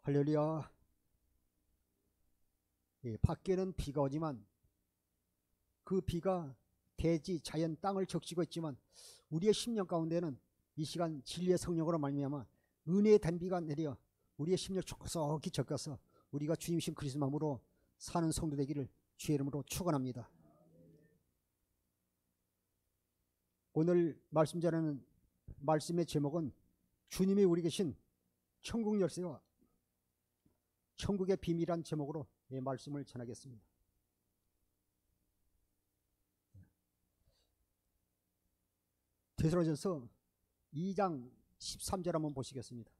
할렐루야. 예, 밖에는 비가 오지만 그 비가 대지, 자연, 땅을 적시고 있지만 우리의 심령 가운데는 이 시간 진리의 성령으로 말미암아 은혜의 단비가 내려 우리의 심령을 조속히 적셔서 우리가 주님이신 그리스도 마음으로 사는 성도 되기를 주의 이름으로 축원합니다. 오늘 말씀 전하는 말씀의 제목은 주님이 우리 계신 천국 열쇠와 천국의 비밀이란 제목으로 말씀을 전하겠습니다. 데살로니가전서 2장 13절 한번 보시겠습니다.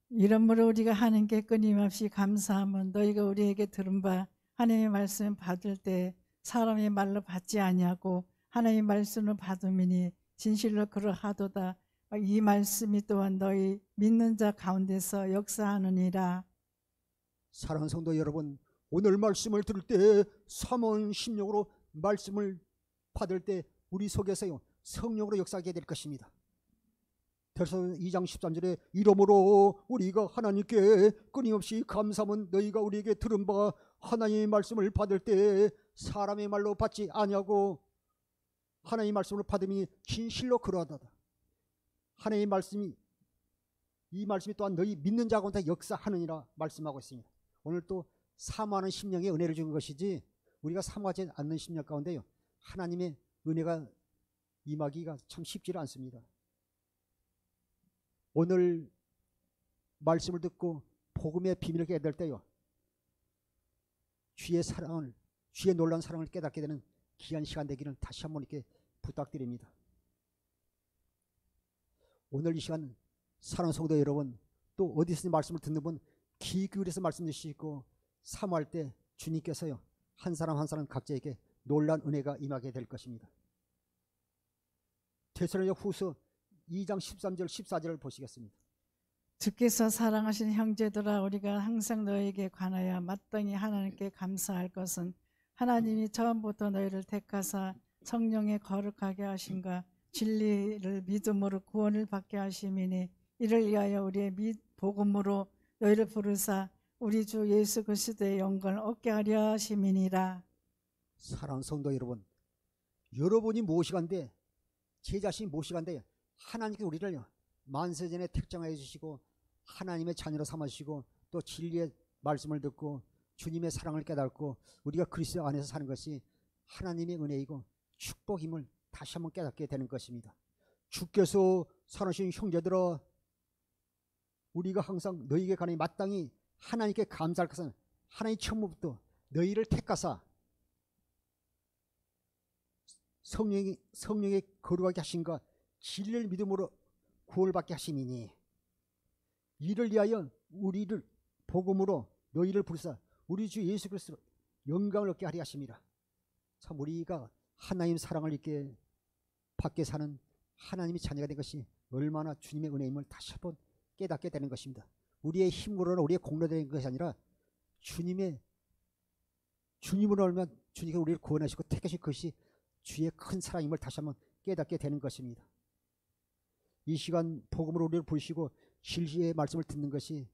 이러므로 우리가 하나님께 끊임없이 감사함은 너희가 우리에게 들은 바 하나님의 말씀을 받을 때 사람의 말로 받지 아니하고 하나님의 말씀을 받음이니 진실로 그러하도다. 이 말씀이 또한 너희 믿는 자 가운데서 역사하느니라. 사랑하는 성도 여러분, 오늘 말씀을 들을 때 사모한 심령으로 말씀을 받을 때 우리 속에서요 성령으로 역사하게 될 것입니다. 데살로니가서 2장 13절에 이러므로 우리가 하나님께 끊임없이 감사함은 너희가 우리에게 들은 바 하나님의 말씀을 받을 때 사람의 말로 받지 아니하고 하나님의 말씀을 받음이 진실로 그러하다. 하나님의 말씀이 이 말씀이 또한 너희 믿는 자 가운데 역사하느니라 말씀하고 있습니다. 오늘 또 사모하는 심령에 은혜를 주는 것이지 우리가 사모하지 않는 심령 가운데요 하나님의 은혜가 임하기가 참 쉽지 않습니다. 오늘 말씀을 듣고 복음의 비밀을 깨달을 때요 주의 사랑을, 주의 놀라운 사랑을 깨닫게 되는 귀한 시간 되기를 다시 한번 이렇게 부탁드립니다. 오늘 이 시간 사랑하는 성도 여러분, 또 어디서 말씀을 듣는 분 귀 기울여서 말씀 주시고 사모할 때 주님께서요 한 사람 한 사람 각자에게 놀라운 은혜가 임하게 될 것입니다. 데살로니가 후서 2장 13절 14절을 보시겠습니다. 주께서 사랑하신 형제들아 우리가 항상 너에게 관하여 마땅히 하나님께 감사할 것은 하나님이 처음부터 너희를 택하사 성령에 거룩하게 하심과 진리를 믿음으로 구원을 받게 하심이니 이를 위하여 우리의 복음으로 너희를 부르사 우리 주 예수 그리스도의 영광을 얻게 하려 하심이니라. 사랑하는 성도 여러분, 여러분이 무엇이간데 제 자신이 무엇이간데 하나님께서 우리를 만세전에 택정하여 주시고 하나님의 자녀로 삼아주시고 또 진리의 말씀을 듣고 주님의 사랑을 깨닫고 우리가 그리스도 안에서 사는 것이 하나님의 은혜이고 축복임을 다시 한번 깨닫게 되는 것입니다. 주께서 사랑하신 형제들아 우리가 항상 너희에게 관하여 마땅히 하나님께 감사할 것은 하나님 처음부터 너희를 택하사 성령의 거룩하게 하신과 진리를 믿음으로 구원을 받게 하심이니 이를 위하여 우리를 복음으로 너희를 부르사 우리 주 예수 그리스도로 영광을 얻게 하려 하심이라. 참 우리가 하나님 사랑을 있게 받게 사는 하나님의 자녀가 된 것이 얼마나 주님의 은혜임을 다시 한번 깨닫게 되는 것입니다. 우리의 힘으로는 우리의 공로로 된 것이 아니라 주님으로 알면 주님께서 우리를 구원하시고 택하신 것이 주의 큰 사랑임을 다시 한번 깨닫게 되는 것입니다. 이 시간 복음으로 우리를 부르시고 진리의 말씀을 듣는 것이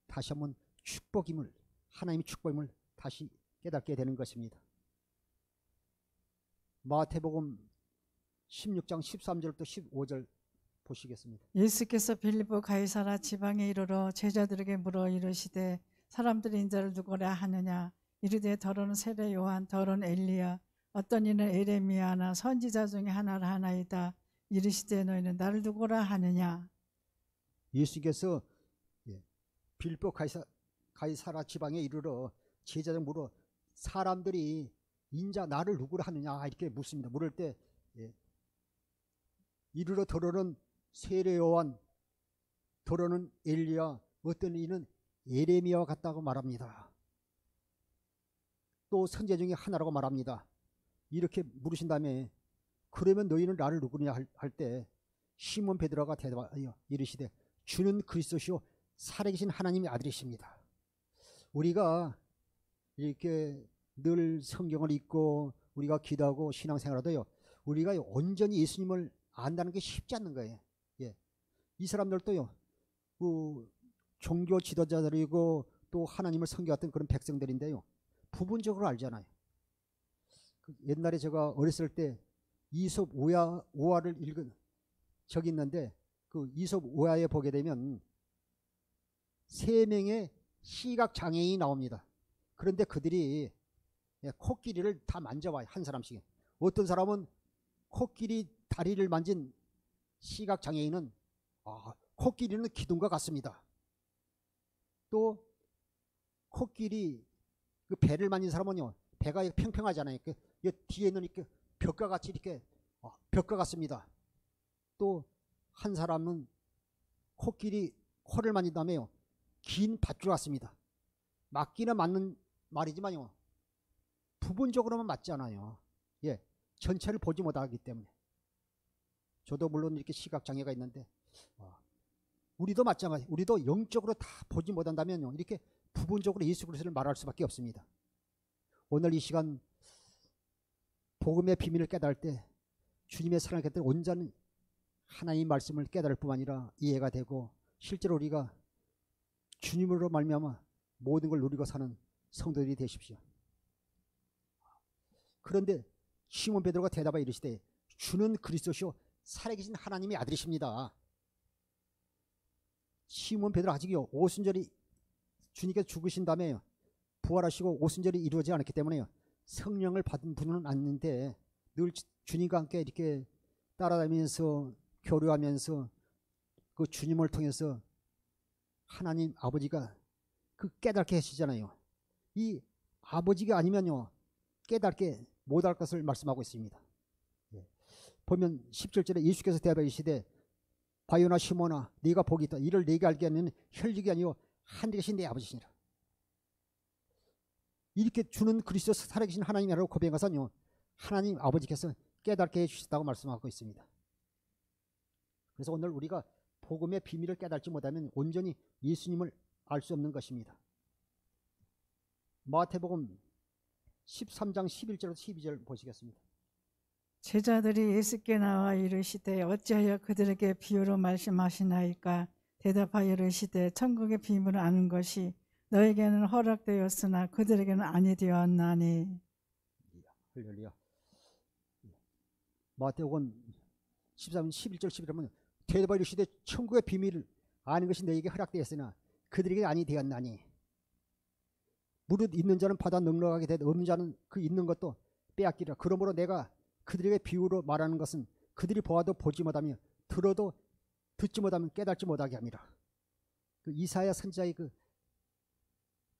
다시 한번 축복임을 하나님의 축복임을 다시 깨닫게 되는 것입니다. 마태복음 16장 13절부터 15절 보시겠습니다. 예수께서 빌립보 가이사라 지방에 이르러 제자들에게 물어 이르시되 사람들이 인자를 누구라 하느냐 이르되 더러는 세례 요한 더러는 엘리야 어떤 이는 에레미야나 선지자 중에 하나라 하나이다. 이르시되 너희는 나를 누구라 하느냐. 예수께서 빌립보 가이사라 지방에 이르러 제자들 물어 사람들이 인자 나를 누구라 하느냐 이렇게 묻습니다. 물을 때 이르러 더러는 세례 요한 더러는 엘리야 어떤 이는 예레미야와 같다고 말합니다. 또 선지자 중에 하나라고 말합니다. 이렇게 물으신 다음에 그러면 너희는 나를 누구냐 할 때 시몬 베드로가 대답하여 이르시되 주는 그리스도시요 살아계신 하나님의 아들이십니다. 우리가 이렇게 늘 성경을 읽고 우리가 기도하고 신앙생활하도요 우리가 온전히 예수님을 안다는 게 쉽지 않는 거예요. 이 사람들도요 종교 지도자들이고 또 하나님을 섬겨왔던 그런 백성들인데요. 부분적으로 알잖아요. 옛날에 제가 어렸을 때 이솝 오화를 읽은 적이 있는데 그 이솝 오화에 보게 되면 3명의 시각 장애인이 나옵니다. 그런데 그들이 코끼리를 다 만져봐요. 한 사람씩. 어떤 사람은 코끼리 다리를 만진 시각 장애인은 코끼리는 기둥과 같습니다. 또 코끼리 그 배를 만진 사람은요, 배가 평평하잖아요. 그 뒤에는 이렇게 벽과 같이 이렇게 벽과 같습니다. 또 한 사람은 코끼리 코를 만진 다음에요, 긴 밧줄 같습니다. 맞기는 맞는 말이지만요, 부분적으로만 맞지 않아요. 예, 전체를 보지 못하기 때문에. 저도 물론 이렇게 시각 장애가 있는데 우리도 마찬가지. 우리도 영적으로 다 보지 못한다면요, 이렇게 부분적으로 예수 그리스도를 말할 수밖에 없습니다. 오늘 이 시간 복음의 비밀을 깨달을 때 주님의 사랑을 깨달을 때 온전히 하나님의 말씀을 깨달을 뿐만 아니라 이해가 되고 실제로 우리가 주님으로 말미암아 모든 걸 누리고 사는 성도들이 되십시오. 그런데 시몬 베드로가 대답하여 이르시되 주는 그리스도시요 살아계신 하나님의 아들이십니다. 시몬 베드로 아직요 오순절이 주님께서 죽으신 다음에 부활하시고 오순절이 이루어지지 않았기 때문에 성령을 받은 분은 아닌데 늘 주님과 함께 이렇게 따라다니면서 교류하면서 그 주님을 통해서 하나님 아버지가 그 깨닫게 하시잖아요. 이 아버지가 아니면요 깨닫게 못할 것을 말씀하고 있습니다. 보면 17절에 예수께서 대답하시되 바요나 시몬아 네가 복이 있다. 이를 네가 알게 하는 혈육이 아니요 하늘에 계신 내 아버지시니라. 이렇게 주는 그리스도 살아계신 하나님이라고 고백해서요 하나님 아버지께서 깨닫게 해주셨다고 말씀하고 있습니다. 그래서 오늘 우리가 복음의 비밀을 깨닫지 못하면 온전히 예수님을 알 수 없는 것입니다. 마태복음 13장 11절부터 12절 보시겠습니다. 제자들이 예수께 나와 이르시되 어찌하여 그들에게 비유로 말씀하시나이까. 대답하여 이르시되 천국의 비밀을 아는 것이 너에게는 허락되었으나 그들에게는 아니 되었나니. 할렐루야. 마태복음 13장 11절 11절은 대답하여 이르시되 천국의 비밀을 아는 것이 너에게 허락되었으나 그들에게 아니 되었나니. 무릇 있는 자는 받아 넉넉하게 되되 없는 자는 그 있는 것도 빼앗기리라. 그러므로 내가 그들에게 비유로 말하는 것은 그들이 보아도 보지 못하며 들어도 듣지 못하면 깨닫지 못하게 함이라. 그 이사야 선지자의 그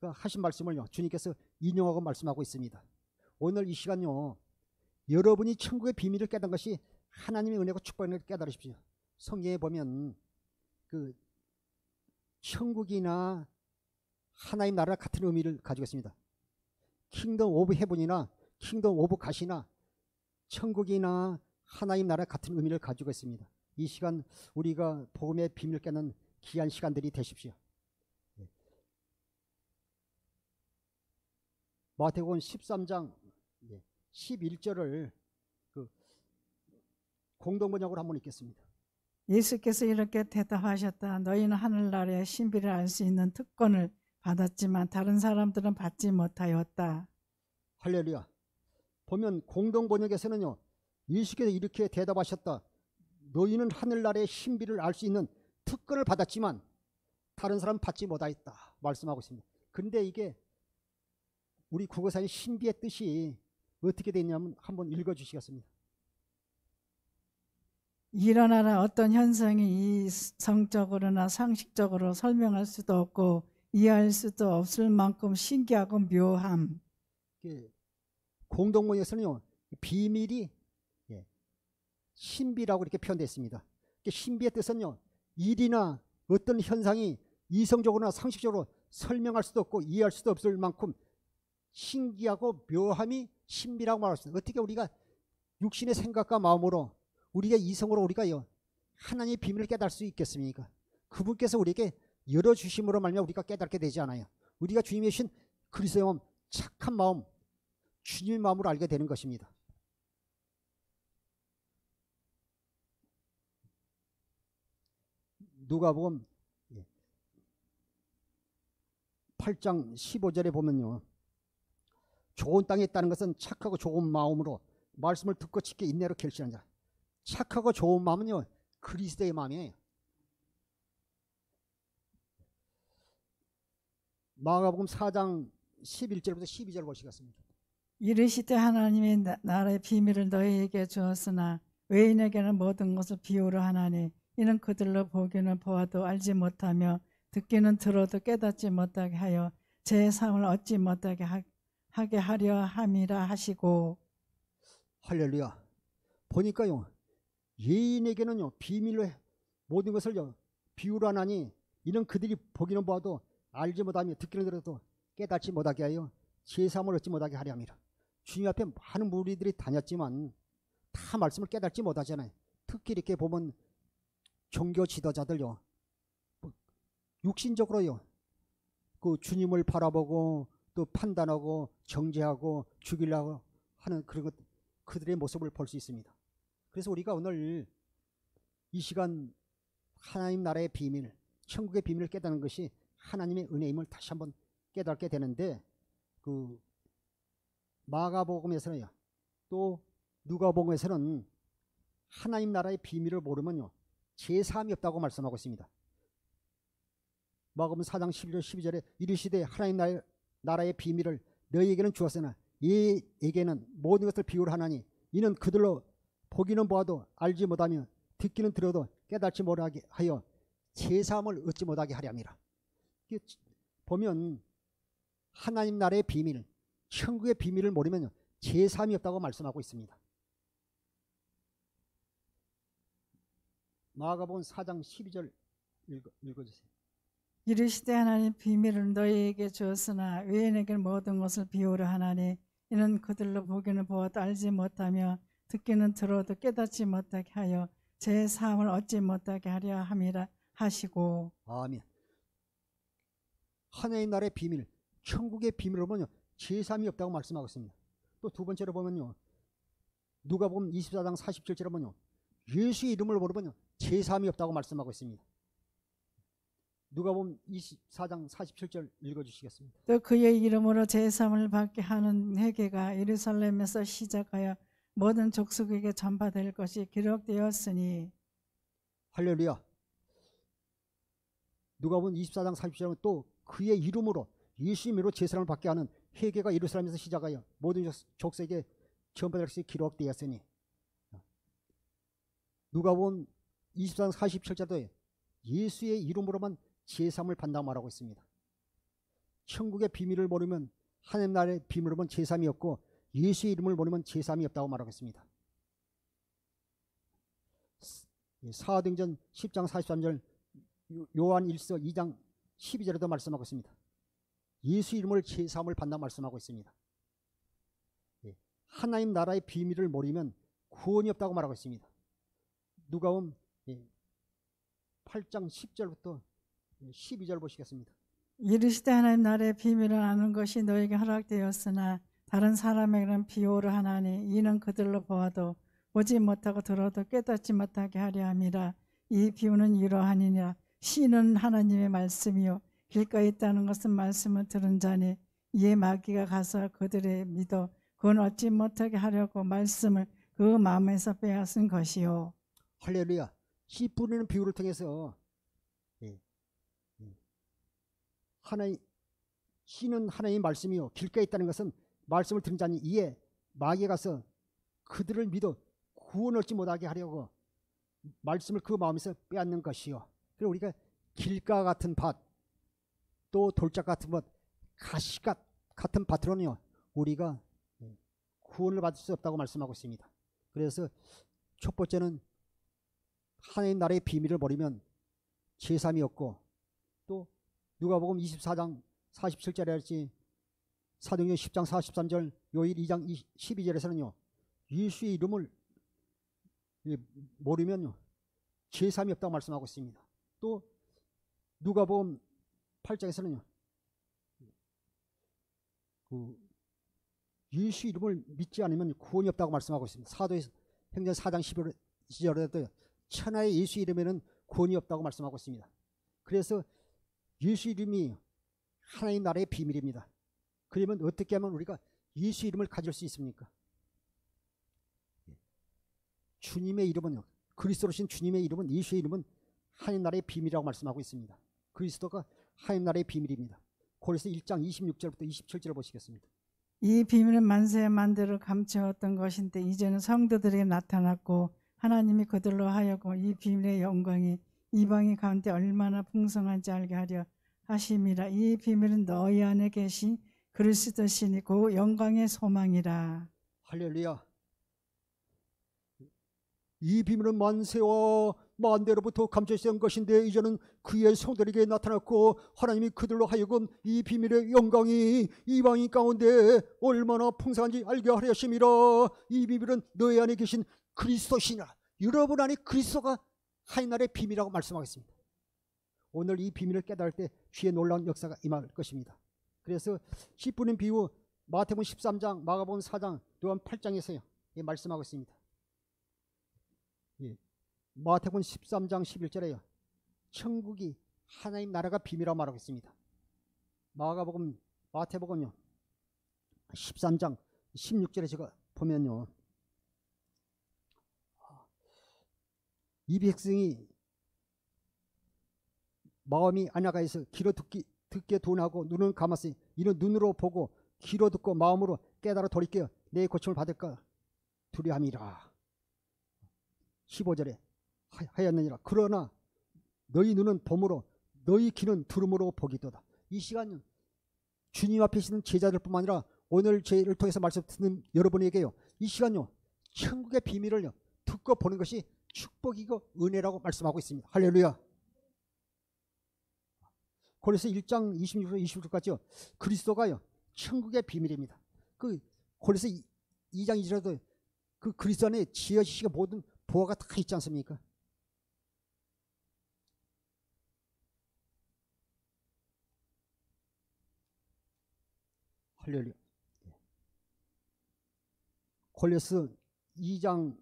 하신 말씀을요 주님께서 인용하고 말씀하고 있습니다. 오늘 이 시간요 여러분이 천국의 비밀을 깨닫는 것이 하나님의 은혜고 축복을 깨달으십시오. 성경에 보면 그 천국이나 하나님 나라 같은 의미를 가지고 있습니다. 킹덤 오브 헤븐이나 킹덤 오브 갓이나 천국이나 하나님 나라 같은 의미를 가지고 있습니다. 이 시간 우리가 복음의 비밀을 깨는 귀한 시간들이 되십시오. 마태복음 13장 11절을 그 공동번역으로 한번 읽겠습니다. 예수께서 이렇게 대답하셨다. 너희는 하늘나라의 신비를 알 수 있는 특권을 받았지만 다른 사람들은 받지 못하였다. 할렐루야. 보면 공동번역에서는요 예수께서 이렇게 대답하셨다. 너희는 하늘나라의 신비를 알 수 있는 특권을 받았지만 다른 사람은 받지 못하였다 말씀하고 있습니다. 그런데 이게 우리 국어사의 신비의 뜻이 어떻게 되냐면 한번 읽어주시겠습니다. 일어나라 어떤 현상이 이성적으로나 상식적으로 설명할 수도 없고 이해할 수도 없을 만큼 신기하고 묘함. 공동번역에서는요 비밀이 신비라고 이렇게 표현되어 있습니다. 신비의 뜻은요 일이나 어떤 현상이 이성적으로나 상식적으로 설명할 수도 없고 이해할 수도 없을 만큼 신기하고 묘함이 신비라고 말할 수 있습니다. 어떻게 우리가 육신의 생각과 마음으로 우리가 이성으로 우리가요 하나님의 비밀을 깨달을 수 있겠습니까? 그분께서 우리에게 열어주심으로 말미암아 우리가 깨닫게 되지 않아요. 우리가 주님의 신 그리스도의 마음, 착한 마음, 주님의 마음으로 알게 되는 것입니다. 누가복음 8장 15절에 보면요. 좋은 땅에 있다는 것은 착하고 좋은 마음으로 말씀을 듣고 지켜 인내로 결실한 자. 착하고 좋은 마음은요, 그리스도의 마음이에요. 마가복음 4장 11절부터 12절 보시겠습니다. 이르시되 하나님의 나라의 비밀을 너희에게 주었으나 외인에게는 모든 것을 비유로 하나니 이는 그들로 보기는 보아도 알지 못하며 듣기는 들어도 깨닫지 못하게 하여 제 삶을 얻지 못하게 하게 하려 함이라 하시고. 할렐루야. 보니까요, 예인에게는요 비밀로 모든 것을요 비유로 하나니 이는 그들이 보기는 보아도 알지 못하며 듣기는 들어도 깨닫지 못하게 하여 제 삶을 얻지 못하게 하려 함이라. 주님 앞에 많은 무리들이 다녔지만 다 말씀을 깨닫지 못하잖아요. 특히 이렇게 보면 종교 지도자들요, 육신적으로요 그 주님을 바라보고 또 판단하고 정죄하고 죽이려고 하는 그런 것, 그들의 모습을 볼 수 있습니다. 그래서 우리가 오늘 이 시간 하나님 나라의 비밀, 천국의 비밀을 깨닫는 것이 하나님의 은혜임을 다시 한번 깨닫게 되는데, 그 마가복음에서는요, 또 누가복음에서는 하나님 나라의 비밀을 모르면요 제3이 없다고 말씀하고 있습니다. 마가복음 4장 11절 12절에 이르시되 하나님 나라의 비밀을 너희에게는 주었으나 이에게는 모든 것을 비유로 하나니 이는 그들로 보기는 보아도 알지 못하며 듣기는 들어도 깨닫지 못하게 하여 제3을 얻지 못하게 하려 함이라. 보면 하나님 나라의 비밀, 천국의 비밀을 모르면 제3이 없다고 말씀하고 있습니다. 마가복음 4장 12절 읽어주세요. 이르시되 하나님 비밀을 너희에게 주었으나 외인에게는 모든 것을 비유로 하나니 이는 그들로 보기는 보아도 알지 못하며 듣기는 들어도 깨닫지 못하게 하여 제 삶을 얻지 못하게 하려 함이라 하시고. 아멘. 하나님 나라의 비밀, 천국의 비밀을 보면요 제3이 없다고 말씀하고 있습니다. 또 두 번째로 보면요 누가복음 24장 47절에 보면요 예수의 이름을 모르면요 제3이 없다고 말씀하고 있습니다. 누가복음 24장 47절 읽어주시겠습니다. 또 그의 이름으로 제3을 받게 하는 회개가 예루살렘에서 시작하여 모든 족속에게 전파될 것이 기록되었으니. 할렐루야. 누가복음 24장 47절은 또 그의 이름으로 예수님으로 제사를 받게 하는 회개가 예루살렘에서 시작하여 모든 족속에게 전파될 것이 기록되었으니. 누가복음 24장 47절도 예수의 이름으로만 제3을 받는다고 말하고 있습니다. 천국의 비밀을 모르면 하나님 나라의 비밀을 보면 제3이 없고 예수의 이름을 모르면 제3이 없다고 말하고 있습니다. 사도행전 10장 43절 요한 1서 2장 12절에도 말씀하고 있습니다. 예수 이름을 제3을 받는다고 말씀하고 있습니다. 하나님 나라의 비밀을 모르면 구원이 없다고 말하고 있습니다. 누가복음 8장 10절부터 12절 보시겠습니다. 이르시되 하나님 나라의 비밀을 아는 것이 너에게 허락되었으나 다른 사람에게는 비유로 하나니 이는 그들로 보아도 보지 못하고 들어도 깨닫지 못하게 하려 함이라. 이 비유는 이러하니라. 시는 하나님의 말씀이요 길가에 있다는 것은 말씀을 들은 자니 이에 마귀가 가서 그들의 믿어 그건 얻지 못하게 하려고 말씀을 그 마음에서 빼앗은 것이요. 할렐루야. 씨 뿌리는 비유를 통해서 하나님, 씨는 하나님의 말씀이요 길가에 있다는 것은 말씀을 들은 자니 이에 마귀가 가서 그들을 믿어 구원 얻지 못하게 하려고 말씀을 그 마음에서 빼앗는 것이요. 그리고 우리가 길가 같은 밭, 또 돌짝 같은 밭, 가시갓 같은 밭으로는요 우리가 구원을 받을 수 없다고 말씀하고 있습니다. 그래서 첫 번째는 하나님 나라의 비밀을 모르면 제3이 없고, 또 누가복음 24장 47절에 할지 사도행전 10장 43절 요일 2장 12절에서는요 예수의 이름을 모르면요 제3이 없다고 말씀하고 있습니다. 또 누가복음 8장에서는요 예수 이름을 믿지 않으면 구원이 없다고 말씀하고 있습니다. 사도행전 4장 12절에도 천하의 예수 이름에는 구원이 없다고 말씀하고 있습니다. 그래서 예수 이름이 하나님 나라의 비밀입니다. 그러면 어떻게 하면 우리가 예수 이름을 가질 수 있습니까? 주님의 이름은요, 그리스도로 신 주님의 이름은, 예수의 이름은 하나님 나라의 비밀이라고 말씀하고 있습니다. 그리스도가 하나님 나라의 비밀입니다. 고린도서 1장 26절부터 27절을 보시겠습니다. 이 비밀은 만세의 만대로 감추었던 것인데 이제는 성도들에게 나타났고 하나님이 그들로 하여금 이 비밀의 영광이 이방인 가운데 얼마나 풍성한지 알게 하려 하심이라. 이 비밀은 너희 안에 계신 그리스도시니 그 영광의 소망이라. 할렐루야. 이 비밀은 만세와 만대로부터 감춰진 것인데 이제는 그의 성도에게 나타났고 하나님이 그들로 하여금 이 비밀의 영광이 이방인 가운데 얼마나 풍성한지 알게 하려 하심이라. 이 비밀은 너희 안에 계신 그리스도시니라. 여러분 안에 그리스도가 하나님 나라의 비밀이라고 말씀하겠습니다. 오늘 이 비밀을 깨달을 때 주의 놀라운 역사가 임할 것입니다. 그래서 10분인 비유 마태복음 13장, 마가복음 4장, 요한 8장에서요 말씀하고 있습니다. 마태복음 13장 11절에요. 천국이 하나님 나라가 비밀이라고 말하고 있습니다. 마태복음요 13장 16절에 제가 보면요, 이 백성이 마음이 안야가에서 귀로 듣게 둔하고 눈은 감았으니 이는 눈으로 보고 귀로 듣고 마음으로 깨달아 돌이켜 내 고침을 받을까 두려함이라. 15절에 하였느니라. 그러나 너희 눈은 봄으로 너희 귀는 들음으로 보기도다. 이 시간 주님 앞에 있는 제자들뿐만 아니라 오늘 저희를 통해서 말씀 듣는 여러분에게요, 이 시간요 천국의 비밀을 듣고 보는 것이 축복이고 은혜라고 말씀하고 있습니다. 할렐루야. 고린도서 1장 26절 27절까지요 그리스도가요 천국의 비밀입니다. 그 고린도서 2장 2절에도 그 그리스도 안에 지혜 지식의 모든 보화가 다 있지 않습니까? 할렐루야. 고린도서 2장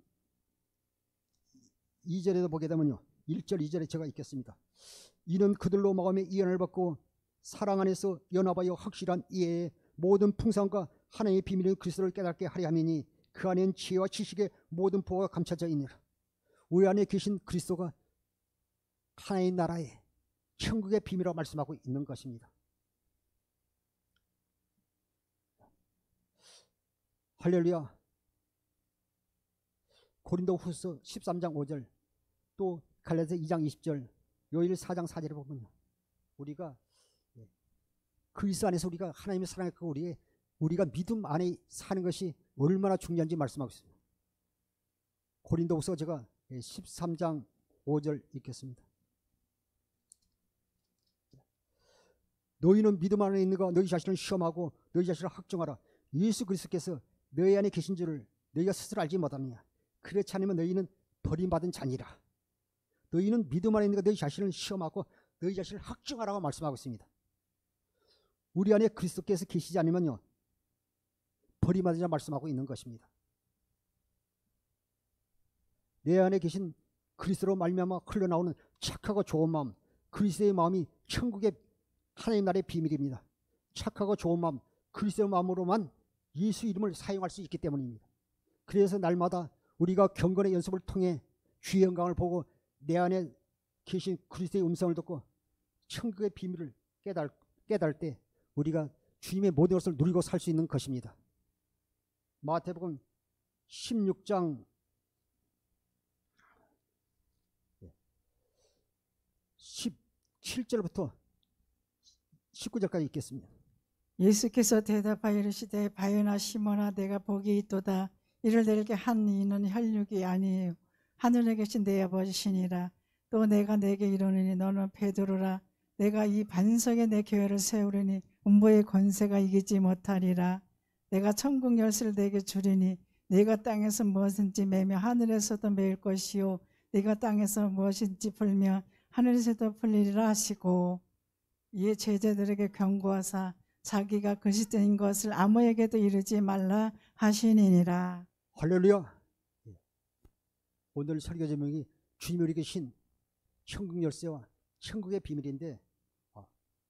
2절에도 보게 되면요 1절 2절에 제가 읽겠습니다. 이는 그들로 마음의 이해를 받고 사랑 안에서 연합하여 확실한 이해에 모든 풍성과 하나님의 비밀인 그리스도를 깨닫게 하려 함이니 그 안에는 지혜와 지식의 모든 보화가 감춰져 있느라. 우리 안에 계신 그리스도가 하나님의 나라의 천국의 비밀이라고 말씀하고 있는 것입니다. 할렐루야. 고린도후서 13장 5절 또 갈라디아서 2장 20절 요일 4장 4절에 보면 우리가 그리스도 안에서 우리가 하나님의 사랑했고 우리가 믿음 안에 사는 것이 얼마나 중요한지 말씀하고 있습니다. 고린도후서 제가 13장 5절 읽겠습니다. 너희는 믿음 안에 있는가 너희 자신을 시험하고 너희 자신을 확정하라. 예수 그리스도께서 너희 안에 계신 줄을 너희가 스스로 알지 못하느냐. 그렇지 않으면 너희는 버림받은 자니라. 너희는 믿음 안에 있는가 너희 자신을 시험하고 너희 자신을 확정하라고 말씀하고 있습니다. 우리 안에 그리스도께서 계시지 않으면요 버림받은 자 말씀하고 있는 것입니다. 내 안에 계신 그리스도로 말미암아 흘러나오는 착하고 좋은 마음, 그리스도의 마음이 천국의 하나님 나라의 비밀입니다. 착하고 좋은 마음, 그리스도의 마음으로만 예수 이름을 사용할 수 있기 때문입니다. 그래서 날마다 우리가 경건의 연습을 통해 주의 영광을 보고 내 안에 계신 그리스도의 음성을 듣고 천국의 비밀을 깨달을 때 우리가 주님의 모든 것을 누리고 살 수 있는 것입니다. 마태복음 16장 17절부터 19절까지 읽겠습니다. 예수께서 대답하여 이르시되 바요나 시몬아 내가 복이 있도다. 이를 내게 한 이는 혈육이 아니에요 하늘에 계신 내 아버지시니라. 또 내가 내게 이르노니 너는 베드로라. 내가 이 반석에 내 교회를 세우리니 음부의 권세가 이기지 못하리라. 내가 천국 열쇠를 내게 주리니 내가 땅에서 무엇인지 매며 하늘에서도 매일 것이요 내가 땅에서 무엇인지 풀며 하늘에서도 풀리리라 하시고 이에 제자들에게 경고하사 자기가 그리스도인 것을 아무에게도 이르지 말라 하시니라. 할렐루야. 오늘 설교 제목이 주님이 우리 계신 천국 열쇠와 천국의 비밀인데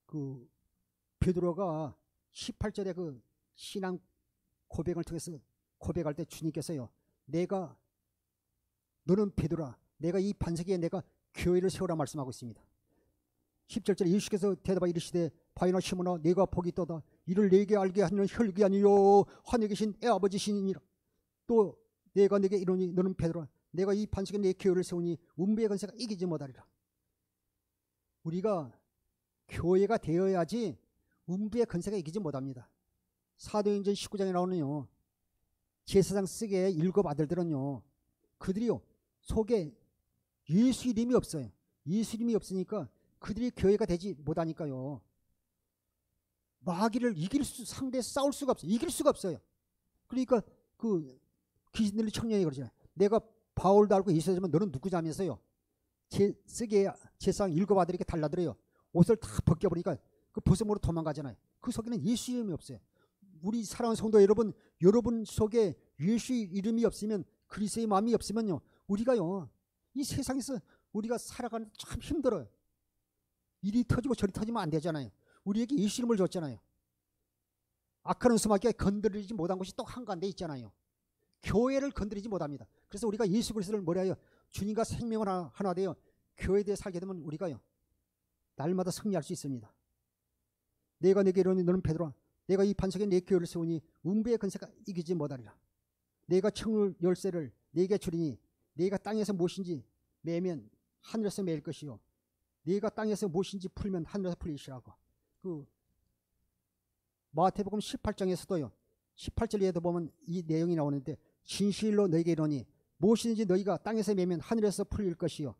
그 베드로가 18절에 그 신앙 고백을 통해서 고백할 때 주님께서요, 너는 베드로라, 내가 이 반석에 내가 교회를 세우라 말씀하고 있습니다. 17절에 예수께서 대답하여 이르시되 바요나 시몬아, 내가 복이 있도다. 이를 내게 알게 하는 혈기 아니요 하늘에 계신 애 아버지시니라. 또 내가 내게 이르니 너는 베드로라, 내가 이 반석에 내 교회를 세우니 음부의 권세가 이기지 못하리라. 우리가 교회가 되어야지 음부의 권세가 이기지 못합니다. 사도행전 19장에 나오는요, 제사장 쓰게 7 아들들은요, 그들이요 속에 예수 이름이 없어요. 예수 이름이 없으니까 그들이 교회가 되지 못하니까요, 마귀를 상대에 싸울 수가 없어요. 이길 수가 없어요. 그러니까 그 귀신들이 청년이 그러잖아요. 내가 바울도 알고 예수지만 너는 누구냐면서요, 쓰게 제사장 7 아들에게 달라들어요. 옷을 다 벗겨버리니까 그 벗음으로 도망가잖아요. 그 속에는 예수 이름이 없어요. 우리 사랑하는 성도 여러분, 여러분 속에 예수 이름이 없으면, 그리스도의 마음이 없으면요, 우리가요 이 세상에서 우리가 살아가는 참 힘들어요. 이리 터지고 저리 터지면 안 되잖아요. 우리에게 예수 이름을 줬잖아요. 악한 수마귀가 건드리지 못한 곳이 또 한가운데 있잖아요. 교회를 건드리지 못합니다. 그래서 우리가 예수 그리스도를 뭐라 해요? 주님과 생명을 하나 되어 교회에 대해 살게 되면 우리가요 날마다 승리할 수 있습니다. 내가 내게 이르니 너는 베드로라, 내가 이 반석에 내 교회를 세우니 음부의 권세가 이기지 못하리라. 내가 청을 열쇠를 네게 주리니 네가 땅에서 무엇인지 매면 하늘에서 매일 것이요 네가 땅에서 무엇인지 풀면 하늘에서 풀리시라고. 그 마태복음 18장에서도요 18절에도 보면 이 내용이 나오는데, 진실로 너에게 이르노니 무엇이든지 너희가 땅에서 매면 하늘에서 풀릴 것이요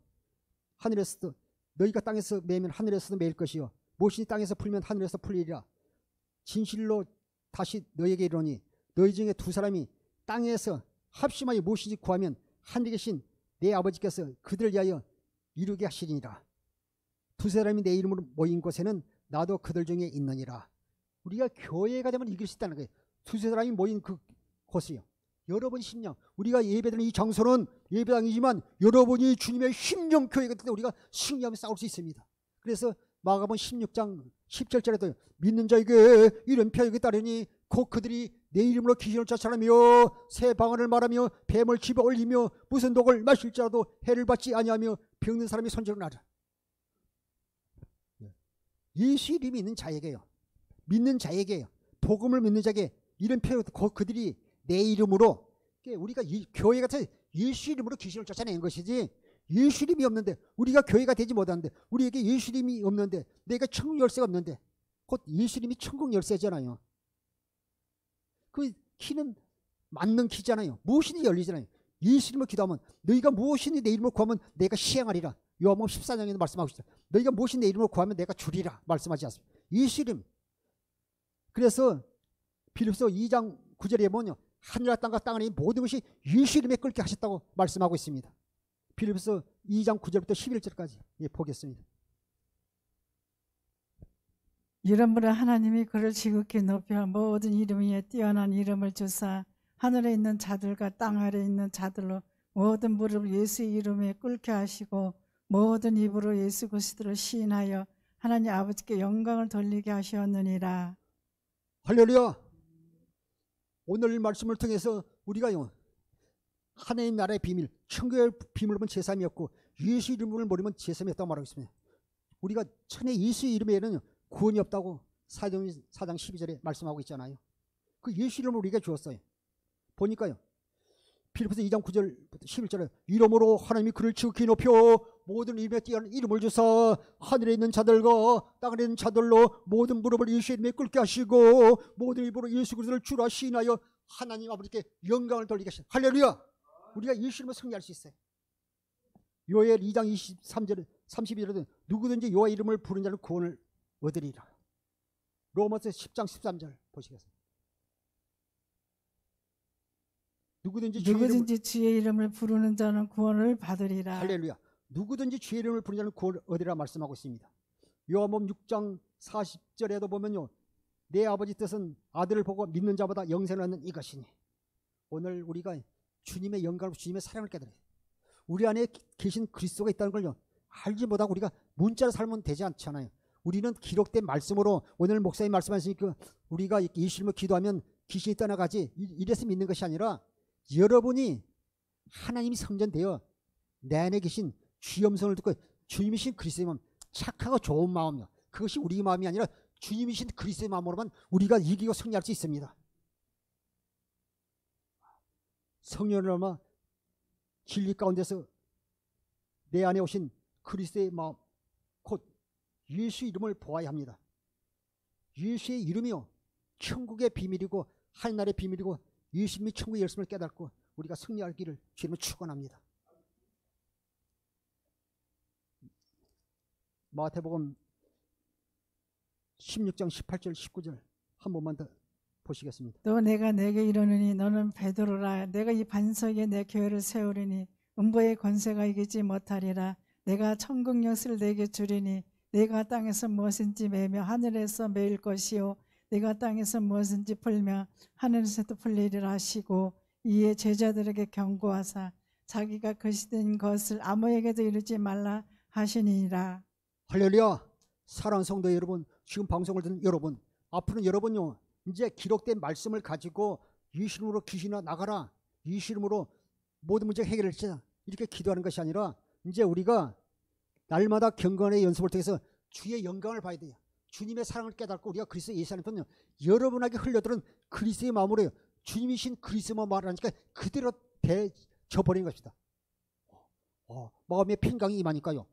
하늘에서도 너희가 땅에서 매면 하늘에서도 매일 것이요 무엇이든지 땅에서 풀면 하늘에서 풀리리라. 진실로 다시 너에게 이르노니 너희 중에 2 사람이 땅에서 합심하여 무엇인지 구하면 하늘에 계신 내 아버지께서 그들을 위하여 이루게 하시리니라. 2 사람이 내 이름으로 모인 곳에는 나도 그들 중에 있느니라. 우리가 교회가 되면 이길 수 있다는 거예요. 2 사람이 모인 그 곳이요, 여러분 심령, 우리가 예배드리는 이 장소는 예배당이지만 여러분이 주님의 심령 교회가 될 때 우리가 승리하며 싸울 수 있습니다. 그래서 마가복음 16장 17절에도 믿는 자에게 이런 표적이 따르니 곧 그들이 내 이름으로 귀신을 쫓아내며 새 방언을 말하며 뱀을 집어 올리며 무슨 독을 마실지라도 해를 받지 아니하며 병든 사람이 손질을 하라. 예수 이름이 있는 자에게요, 믿는 자에게요, 복음을 믿는 자에게 이런 표적, 그들이 내 이름으로, 우리가 교회 같은 예수 이름으로 귀신을 쫓아내는 것이지, 예수 이름이 없는데 우리가 교회가 되지 못하는데, 우리에게 예수 이름이 없는데, 내가 천국 열쇠가 없는데, 곧 예수 이름이 천국 열쇠잖아요. 그 키는 맞는 키잖아요. 무엇이든지 열리잖아요. 예수 이름으로 기도하면, 너희가 무엇이든지 내 이름으로 구하면 내가 시행하리라. 요한복음 14장에도 말씀하고 있어요. 너희가 무엇이든지 내 이름으로 구하면 내가 주리라 말씀하지 않습니까? 예수 이름. 그래서 빌립보서 2장 9절에 보면요, 하늘과 땅과 땅 안에 모든 것이 예수 이름에 끓게 하셨다고 말씀하고 있습니다. 빌립보서 2장 9절부터 11절까지 보겠습니다. 이러므로 하나님이 그를 지극히 높여 모든 이름 위에 뛰어난 이름을 주사 하늘에 있는 자들과 땅 아래에 있는 자들로 모든 무릎을 예수의 이름에 꿇게 하시고 모든 입으로 예수 그리스도를 시인하여 하나님 아버지께 영광을 돌리게 하셨느니라. 할렐루야. 오늘 말씀을 통해서 우리가요, 하나님 나라의 비밀, 천국의 비밀을 보면 제3이었고 예수 이름을 모르면 제3이었다고 말하고 있습니다. 우리가 천의 예수 이름에는 구원이 없다고 사도행 4장 12절에 말씀하고 있잖아요. 그 예수 이름을 우리가 주었어요. 보니까요, 빌립보서 2장 9절부터 11절에 이름으로 하나님이 그를 지극히 높여 모든 이름에 뛰어난 이름을 주사 하늘에 있는 자들과 땅에 있는 자들로 모든 무릎을 예수 이름에 꿇게 하시고 모든 입으로 예수 그리스도를 주라 시인하여 하나님 아버지께 영광을 돌리게 하시라. 할렐루야. 우리가 예수 이름으로 승리할 수 있어요. 요엘 2장 23절 32절에도 누구든지 여호와 이름을 부르는 자는 구원을 얻으리라. 로마서 10장 13절 보시겠습니다. 누구든지 주의 이름을 부르는 자는 구원을 받으리라. 할렐루야. 누구든지 주의 이름을 부르는 자는 구원을 얻으리라 말씀하고 있습니다. 요한복음 6장 40절에도 보면요, 내 아버지 뜻은 아들을 보고 믿는 자보다 영생을 얻는 이것이니. 오늘 우리가 주님의 영광을, 주님의 사랑을 깨달아요. 우리 안에 계신 그리스도가 있다는 걸요 알지 못하고 우리가 문자로 살면 되지 않잖아요. 우리는 기록된 말씀으로 오늘 목사님 말씀하시니까 우리가 예수님을 기도하면 귀신이 떠나가지 이래서 믿는 것이 아니라 여러분이 하나님이 성전되어 내 안에 계신 주의 음성을 듣고 주님이신 그리스도의 마음, 착하고 좋은 마음이요. 그것이 우리 마음이 아니라 주님이신 그리스도의 마음으로만 우리가 이기고 승리할 수 있습니다. 성령을 아마 진리 가운데서 내 안에 오신 그리스도의 마음, 곧 예수 이름을 보아야 합니다. 예수의 이름이요 천국의 비밀이고 하늘나라의 비밀이고 예수님이 천국의 열쇠를 깨닫고 우리가 승리할 길을 주님을 축원합니다. 마태복음 16장 18절 19절 한 번만 더 보시겠습니다. 또 내가 내게 이르노니 너는 베드로라. 내가 이 반석에 내 교회를 세우리니 음부의 권세가 이기지 못하리라. 내가 천국 열쇠를 내게 주리니 내가 땅에서 무엇인지 매며 하늘에서 매일 것이요 내가 땅에서 무엇인지 풀며 하늘에서도 풀리리라 하시고 이에 제자들에게 경고하사 자기가 거시된 것을 아무에게도 이르지 말라 하시니라. 할렐루야. 사랑하는 성도 여러분, 지금 방송을 듣는 여러분, 앞으로는 여러분요 이제 기록된 말씀을 가지고 예수 이름으로 귀신아 나가라, 예수 이름으로 모든 문제 해결을 하자 이렇게 기도하는 것이 아니라 이제 우리가 날마다 경건의 연습을 통해서 주의 영광을 봐야 돼요. 주님의 사랑을 깨닫고 우리가 그리스도 예수 안에서는 여러분에게 흘려들은 그리스도의 마음으로 주님이신 그리스도의 마음을 하니까 그대로 대져버리는 것이다. 마음에 평강이 임하니까요.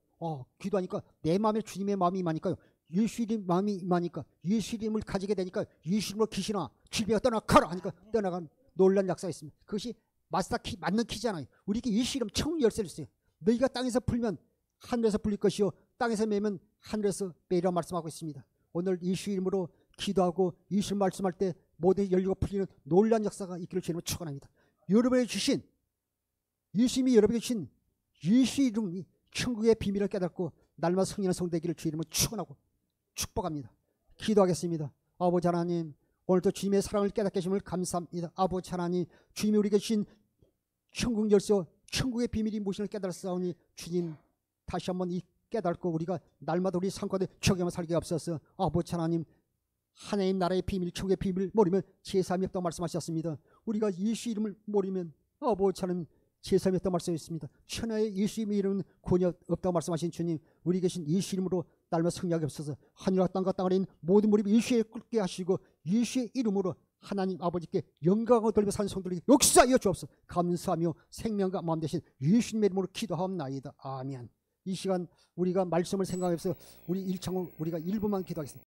기도하니까 내 마음에 주님의 마음이 임하니까요. 예수 이름 마음이 임하니까 예수 이름을 가지게 되니까 예수 이름으로 귀신아 질병아 떠나가라 하니까 떠나간 놀란 역사가 있습니다. 그것이 맞는 키잖아요. 우리에게 예수 이름 천국 열쇠를 주세요. 너희가 땅에서 풀면 하늘에서 풀릴 것이요 땅에서 매면 하늘에서 매리라 말씀하고 있습니다. 오늘 예수 이름으로 기도하고 예수 말씀할 때 모두 열리고 풀리는 놀란 역사가 있기를 주님을 축원합니다. 여러분에게 주신 예수님이 여러분에게 주신 예수 이름 천국의 비밀을 깨닫고 날마다 승리하는 성되기를 주 이름으로 축원하고 축복합니다. 기도하겠습니다. 아버지 하나님, 오늘도 주님의 사랑을 깨닫게 하심을 감사합니다. 아버지 하나님, 주님이 우리에게 주신 천국 열쇠와 천국의 비밀이 무엇인을 깨달았사오니 주님 다시 한번 이 깨닫고 우리가 날마다 우리 삶 가운데 적용하며 살게 없어서 아버지 하나님, 하나님 나라의 비밀, 천국의 비밀을 모르면 제사함이 없다고 말씀하셨습니다. 우리가 예수 이름을 모르면 아버지 하나님 제사함이 없다고 말씀하셨습니다. 천하의 예수 이름은 권위 없다고 말씀하신 주님, 우리 계신 예수 이름으로 날마다 승리하게 없어서 하늘과 땅과 땅 아래 있는 모든 무릎 예수에 꿇게 하시고 예수의 이름으로 하나님 아버지께 영광을 돌리며 사는 성도들에게 역사하여 주옵소서. 감사하며 생명과 마음 되신 예수님의 이름으로 기도하옵나이다. 아멘. 이 시간 우리가 말씀을 생각해서 우리 일창을 우리가 1분만 기도하겠습니다.